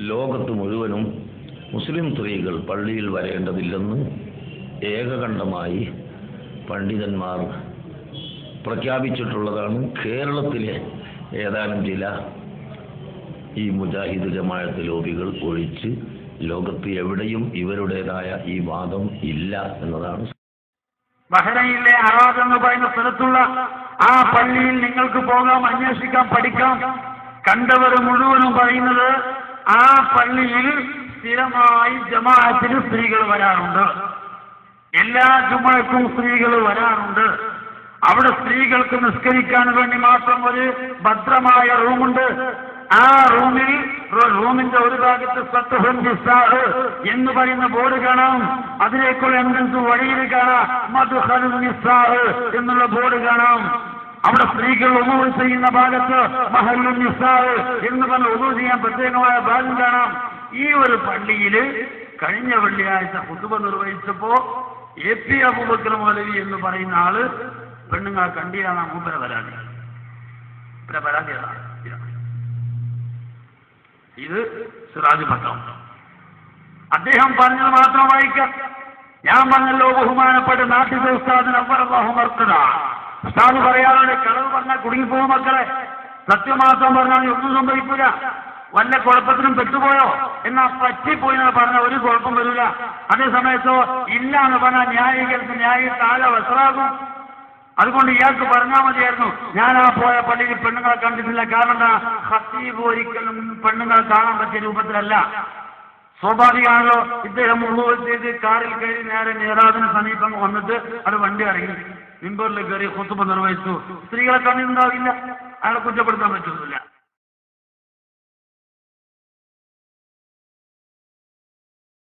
ലോകത്ത് മുഴുവനും മുസ്ലിം സ്ത്രീകൾ പള്ളിയിൽ വരേണ്ടതില്ലെന്ന് ഏകകണ്ഠമായി പണ്ഡിതന്മാർ പ്രഖ്യാപിച്ചിട്ടുള്ളതാണ്. കേരളത്തിലെ ഏതാനും ചില ഈ മുജാഹിദ് ജമാഅത്ത് ലോബികൾ ഒഴിച്ച് ലോകത്ത് എവിടെയും ഇവരുടേതായ ഈ വാദം ഇല്ല എന്നതാണ്. ബഹ്റൈനിലെ അറാദ് എന്ന് പറയുന്ന സ്ഥലത്തുള്ള ആ പള്ളിയിൽ നിങ്ങൾക്ക് പോകാം, അന്വേഷിക്കാം, പഠിക്കാം. കണ്ടവർ മുഴുവനും പറയുന്നത് ആ പള്ളിയിൽ സ്ഥിരമായി ജമാഅത്തിന് സ്ത്രീകൾ വരാറുണ്ട്. എല്ലാ ജുമുഅക്കും സ്ത്രീകൾ വരാറുണ്ട്. അവിടെ സ്ത്രീകൾക്ക് നിസ്കരിക്കാൻ വേണ്ടി മാത്രം ഒരു ഭദ്രമായ റൂമുണ്ട്. ആ റൂമിന്റെ ഒരു ഭാഗത്ത് സത്ഹുൻ നിസാഹ് എന്ന് പറയുന്ന ബോർഡ് കാണാം. അതിലേക്കുള്ള എൻട്രൻസ് വഴിയിൽ കാണാം മദ്ഖലുൻ നിസാഹ് എന്നുള്ള ബോർഡ് കാണാം. അവിടെ സ്ത്രീകൾ ഉളൂ ചെയ്യുന്ന ഭാഗത്ത് മഹല്ലുൻ നിസാഹ് എന്ന് പറഞ്ഞ് ഉളൂ ചെയ്യാൻ പ്രത്യേകമായ ഭാഗം കാണാം. ഈ ഒരു പള്ളിയിൽ കഴിഞ്ഞ വെള്ളിയാഴ്ച ഖുതുബ നിർവഹിച്ചപ്പോ എ.പി. അബൂബക്കർ മൗലവി എന്ന് പറയുന്ന ആള് പെണ്ണുങ്ങളെ കണ്ടിയാണ് മൂപ്പരെ പരാതി. പരാതിയാണ് ഇത് സിറാജ് പത്രം. അദ്ദേഹം പറഞ്ഞത് മാത്രം വായിക്കാം. ഞാൻ പറഞ്ഞല്ലോ, ബഹുമാനപ്പെട്ട നാട്ടിലെ ഉസ്താദിന് അവറല്ലാഹു മർക്കദ. ഉസ്താദ് പറയാറുണ്ട്, കളവ് പറഞ്ഞാൽ കുടുങ്ങിപ്പോകും മക്കളെ, സത്യമാത്രം പറഞ്ഞാൽ ഒന്നും സംഭവിക്കൂല. വല്ല കുഴപ്പത്തിനും പെട്ടുപോയോ എന്നാ പറ്റിപ്പോയി എന്ന് പറഞ്ഞാൽ ഒരു കുഴപ്പം വരില്ല. അതേ സമയത്തോ ഇല്ല എന്ന് പറഞ്ഞാൽ ന്യായം താഴെ വസറാകും. അതുകൊണ്ട് ഇയാൾക്ക് പറഞ്ഞാൽ മതിയായിരുന്നു, ഞാൻ ആ പോയ പള്ളിയിൽ പെണ്ണുങ്ങളെ കണ്ടിട്ടില്ല. കാരണം എന്താ, ഖത്തീബ് ഒരിക്കലും പെണ്ണുങ്ങളെ കാണാൻ പറ്റിയ രൂപത്തിലല്ല. സ്വാഭാവികമാണല്ലോ, ഇദ്ദേഹം ഉള്ളൂർ ചെയ്ത് കാറിൽ കയറി നേരെ മിഹ്റാബിന് സമീപം വന്നിട്ട് അത് വണ്ടി ഇറങ്ങി മിമ്പറിൽ കയറി ഖുതുബ നിർവഹിച്ചു. സ്ത്രീകളെ കണ്ടിട്ടുണ്ടാവില്ല, അയാളെ കുറ്റപ്പെടുത്താൻ പറ്റുന്നില്ല.